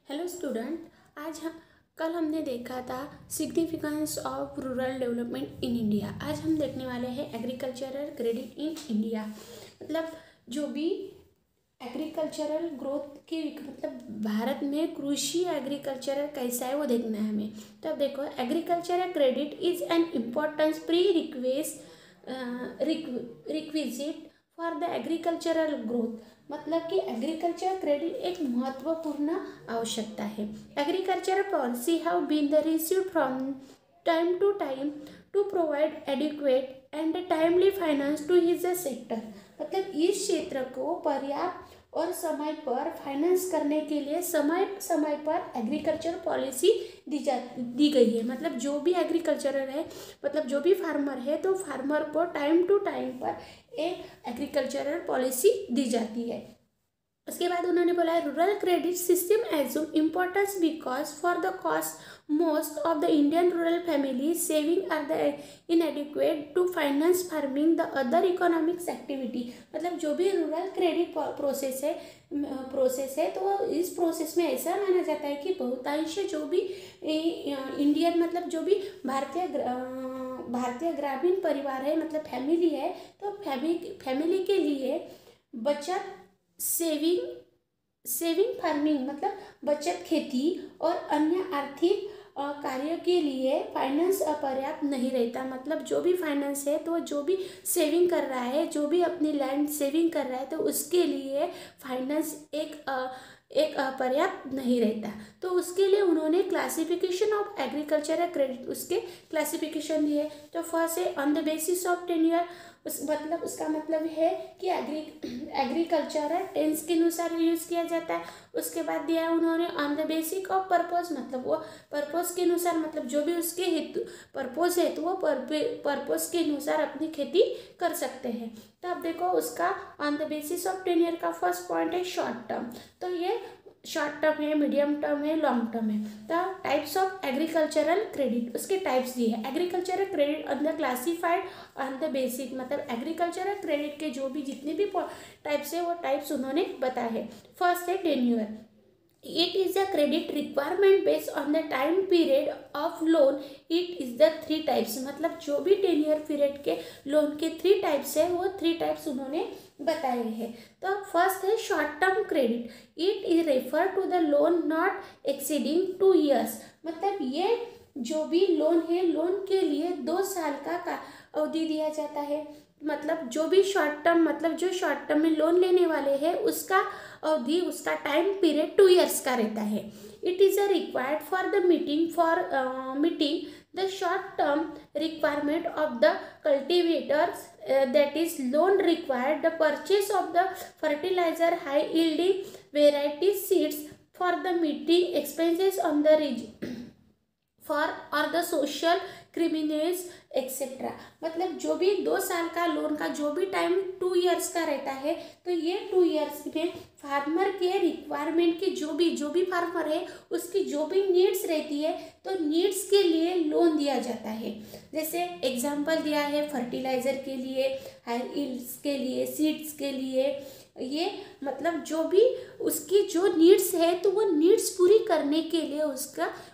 Hello student. कल हमने देखा था significance of rural development in India. आज हम देखने वाले हैं एग्रीकल्चरल क्रेडिट इन इंडिया। मतलब जो भी एग्रीकल्चरल ग्रोथ की मतलब भारत में कृषि एग्रीकल्चरल कैसा है वो देखना है हमें। तो अब देखो, agricultural credit is an importance prerequisite for the agricultural growth. मतलब कि एग्रीकल्चर क्रेडिट एक महत्वपूर्ण आवश्यकता है। Agriculture policy have been the received from time to provide adequate and timely finance to his sector. मतलब इस क्षेत्र को पर्याप्त और समय पर फाइनेंस करने के लिए समय समय पर एग्रीकल्चर पॉलिसी दी गई है। मतलब जो भी एग्रीकल्चरर है, मतलब जो भी फार्मर है, तो फार्मर को टाइम टू टाइम पर एक एग्रीकल्चरल पॉलिसी दी जाती है। उसके बाद उन्होंने बोला है rural credit system assume importance because for the cost most of the Indian rural family saving are the inadequate to finance farming the other economics activity. मतलब जो भी रूरल क्रेडिट प्रोसेस है तो इस प्रोसेस में ऐसा माना जाता है कि बहुतांश जो भी इंडियन मतलब जो भी भारतीय ग्रामीण परिवार है, मतलब फैमिली है, तो फैमिली के लिए बचत सेविंग फार्मिंग मतलब बचत खेती और अन्य आर्थिक कार्यों के लिए फाइनेंस अपर्याप्त नहीं रहता। मतलब जो भी फाइनेंस है तो जो भी सेविंग कर रहा है, जो भी अपनी लैंड सेविंग कर रहा है, तो उसके लिए फाइनेंस एक अपर्याप्त नहीं रहता। तो उसके लिए उन्होंने क्लासिफिकेशन ऑफ एग्रीकल्चरल क्रेडिट उसके क्लासिफिकेशन दिए। तो फर्स्ट है on the basis of tenure. उसका मतलब है कि एग्रीकल्चरल टेंस के अनुसार यूज किया जाता है। उसके बाद दिया है उन्होंने on the basic of purpose. मतलब वो पर्पस के अनुसार, मतलब जो भी उसके हेतु पर्पस है तो वो पर्पस के अनुसार अपनी खेती कर सकते हैं। तो अब देखो उसका on the basis of tenure का फर्स्ट पॉइंट है शॉर्ट टर्म। तो ये शॉर्ट टर्म है, मीडियम टर्म है, लॉन्ग टर्म है। The types of agricultural credit, उसके टाइप्स दिए है। एग्रीकल्चरल क्रेडिट अंदर क्लासिफाइड ऑन द बेसिक, मतलब एग्रीकल्चरल क्रेडिट के जो भी जितने भी टाइप्स है वो टाइप्स उन्होंने बताए हैं। फर्स्ट है tenure. It is a credit requirement based on the time period of loan. It is the 3 types. मतलब जो भी 10 ईयर पीरियड के लोन के 3 टाइप्स है वो 3 टाइप्स उन्होंने बताए हैं। तो फर्स्ट है short term credit. It is refer to the loan not exceeding 2 years. मतलब ये जो भी लोन है, लोन के लिए 2 साल का अवधि दिया जाता है। मतलब जो भी शॉर्ट टर्म, मतलब जो शॉर्ट टर्म में लोन लेने वाले हैं उसका अवधि, उसका टाइम पीरियड 2 ईयर्स का रहता है। It is a required for the meeting the short term requirement of the cultivators, that is loan required the purchase of the fertilizer, high yielding variety seeds for the meeting expenses on the for or the social criminals etcetera. मतलब जो भी 2 साल का loan का जो भी time 2 years का रहता है, तो ये 2 ईयर्स में फार्मर के रिक्वायरमेंट की जो भी फार्मर है उसकी जो भी नीड्स रहती है, तो नीड्स के लिए लोन दिया जाता है। जैसे एग्जांपल दिया है फर्टिलाइज़र के लिए, हाई यील्ड्स के लिए, सीड्स के लिए। ये मतलब जो भी उसकी जो नीड्स है तो वो नीड्स पूरी करने के लिए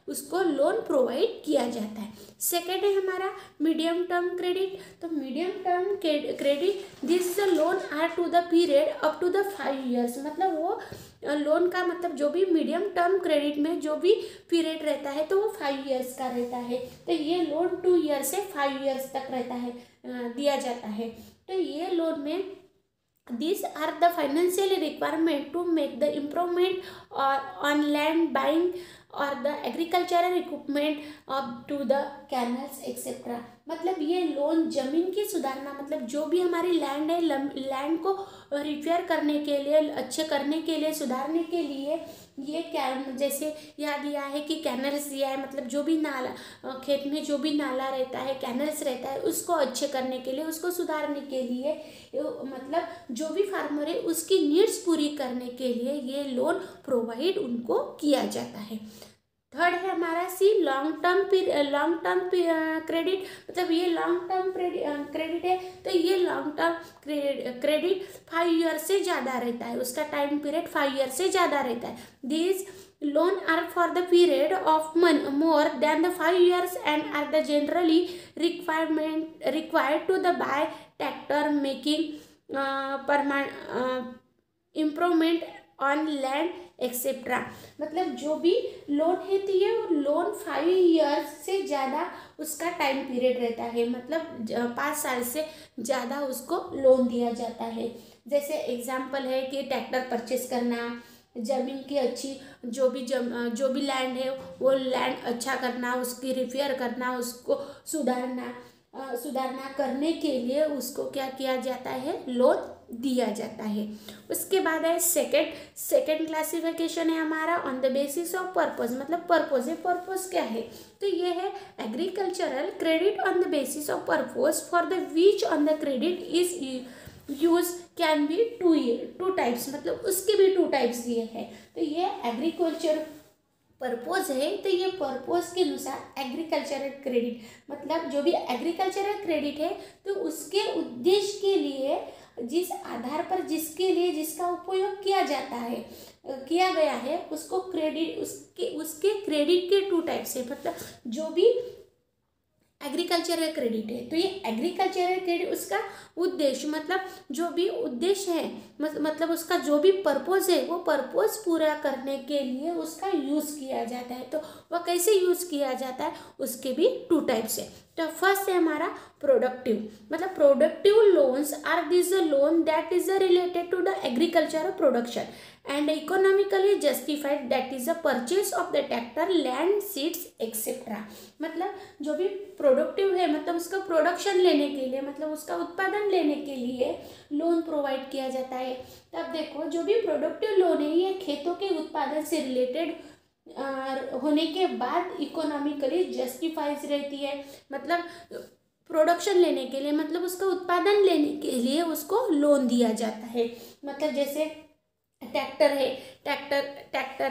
उसको लोन प्रोवाइड किया जाता है। सेकेंड है हमारा मीडियम टर्म क्रेडिट। तो medium term credit this the loan are to the period up to the 5 years. मतलब वो लोन का मतलब जो भी मीडियम टर्म क्रेडिट में जो भी पीरियड रहता है तो वो 5 ईयर्स का रहता है। तो ये लोन 2 ईयर से 5 ईयर्स तक रहता है, दिया जाता है। तो ये लोन में these are the financial requirement to make the improvement or on land buying or the agricultural equipment up to the canals etc। मतलब ये लोन जमीन की सुधारना, मतलब जो भी हमारी लैंड है, लैंड को रिपेयर करने के लिए, अच्छे करने के लिए, सुधारने के लिए ये जैसे यहाँ दिया है कि कैनल्स दिया है। मतलब जो भी नाला, खेत में जो भी नाला रहता है, कैनल्स रहता है, उसको अच्छे करने के लिए, उसको सुधारने के लिए, मतलब जो भी फार्मर है उसकी नीड्स पूरी करने के लिए ये लोन प्रोवाइड उनको किया जाता है। थर्ड है हमारा सी लॉन्ग टर्म क्रेडिट। मतलब ये लॉन्ग टर्म क्रेडिट है, तो ये लॉन्ग टर्म क्रेडिट 5 ईयर से ज़्यादा रहता है, उसका टाइम पीरियड 5 ईयर से ज़्यादा रहता है। This loan are for the period of more than the 5 years and are the generally required to the buy tractor, making improvement on land etcetera. मतलब जो भी लोन है तो ये लोन 5 ईयर्स से ज़्यादा उसका टाइम पीरियड रहता है, मतलब 5 साल से ज़्यादा उसको लोन दिया जाता है। जैसे एग्जांपल है कि ट्रैक्टर परचेस करना, ज़मीन की अच्छी जो भी लैंड है वो लैंड अच्छा करना, उसकी रिपेयर करना, उसको सुधारना करने के लिए उसको क्या किया जाता है, लोन दिया जाता है। उसके बाद है सेकंड क्लासिफिकेशन है हमारा on the basis of purpose. मतलब पर्पस क्या है, तो ये है agricultural credit on the basis of purpose for the which on the credit is use can be two types. मतलब उसके भी 2 टाइप्स दिए हैं। तो ये एग्रीकल्चर पर्पस है, तो ये पर्पस के अनुसार एग्रीकल्चरल क्रेडिट, मतलब जो भी एग्रीकल्चरल क्रेडिट है तो उसके उद्देश्य के लिए, जिस आधार पर जिसका उपयोग किया गया है उसको क्रेडिट, उसके क्रेडिट के 2 टाइप्स है। मतलब जो भी एग्रीकल्चरल क्रेडिट है तो ये एग्रीकल्चरल क्रेडिट उसका उद्देश्य, मतलब जो भी उद्देश्य है, मतलब उसका जो भी पर्पस है वो पर्पस पूरा करने के लिए उसका यूज़ किया जाता है। तो वह कैसे यूज़ किया जाता है, उसके भी 2 टाइप्स है। तो फर्स्ट है हमारा प्रोडक्टिव, मतलब productive loans are this loan that is related to the agriculture production and economically justified, that is the purchase of the tractor, land, seeds etcetera. मतलब जो भी प्रोडक्टिव है, मतलब उसका प्रोडक्शन लेने के लिए, मतलब उसका उत्पादन लेने के लिए लोन प्रोवाइड किया जाता है। तब देखो जो भी प्रोडक्टिव लोन है ये खेतों के उत्पादन से रिलेटेड होने के बाद इकोनॉमिकली जस्टिफाइज रहती है। मतलब प्रोडक्शन लेने के लिए, मतलब उसका उत्पादन लेने के लिए उसको लोन दिया जाता है। मतलब जैसे ट्रैक्टर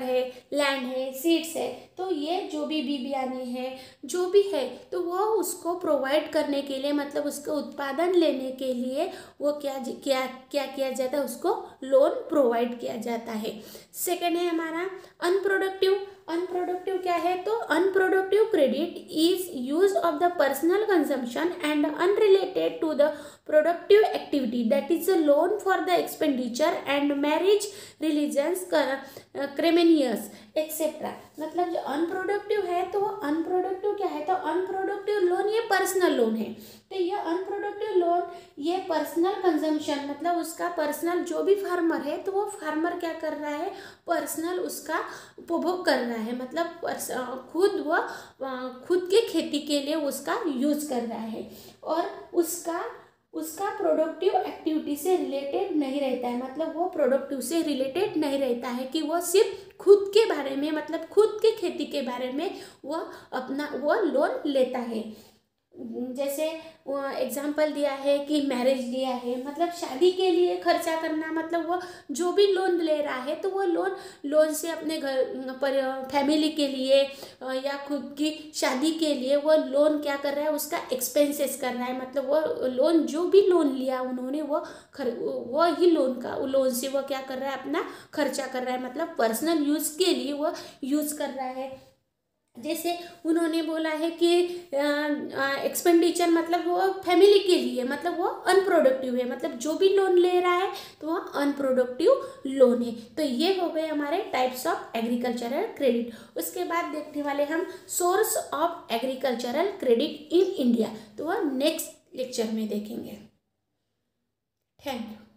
है, लैंड है, सीड्स है, तो ये जो भी बियाने हैं जो भी है तो वो उसको प्रोवाइड करने के लिए, मतलब उसका उत्पादन लेने के लिए वो क्या किया जाता है, उसको लोन प्रोवाइड किया जाता है। सेकंड है हमारा अनप्रोडक्टिव क्या है, तो unproductive credit is use of the personal consumption and unrelated to the productive activity, that is a loan for the expenditure and marriage, religions, ceremonies etcetera. मतलब जो अनप्रोडक्टिव है तो वो अनप्रोडक्टिव क्या है, तो अनप्रोडक्टिव लोन ये पर्सनल लोन है। तो ये अनप्रोडक्टिव लोन ये पर्सनल कंजम्पशन, मतलब उसका पर्सनल जो भी फार्मर है तो वो फार्मर क्या कर रहा है, पर्सनल उसका उपभोग कर रहा है, मतलब खुद के खेती के लिए उसका यूज कर रहा है और उसका प्रोडक्टिव एक्टिविटी से रिलेटेड नहीं रहता है। मतलब वो प्रोडक्टिव से रिलेटेड नहीं रहता है कि वो सिर्फ खुद के बारे में, मतलब खुद के खेती के बारे में वो लोन लेता है। जैसे एग्जाम्पल दिया है कि मैरिज दिया है, मतलब शादी के लिए खर्चा करना, मतलब वो जो भी लोन ले रहा है तो वो लोन से अपने घर पर फैमिली के लिए या खुद की शादी के लिए वो लोन क्या कर रहा है, उसका एक्सपेंसेस कर रहा है। मतलब वो लोन जो भी लोन लिया उन्होंने वो ही लोन से वो क्या कर रहा है, अपना खर्चा कर रहा है, मतलब पर्सनल यूज़ के लिए वो यूज़ कर रहा है। जैसे उन्होंने बोला है कि एक्सपेंडिचर मतलब वो फैमिली के लिए, मतलब वो अनप्रोडक्टिव है, मतलब जो भी लोन ले रहा है तो वो अनप्रोडक्टिव लोन है। तो ये हो गए हमारे टाइप्स ऑफ एग्रीकल्चरल क्रेडिट। उसके बाद देखने वाले हम source of agricultural credit in India, तो वह नेक्स्ट लेक्चर में देखेंगे। Thank you.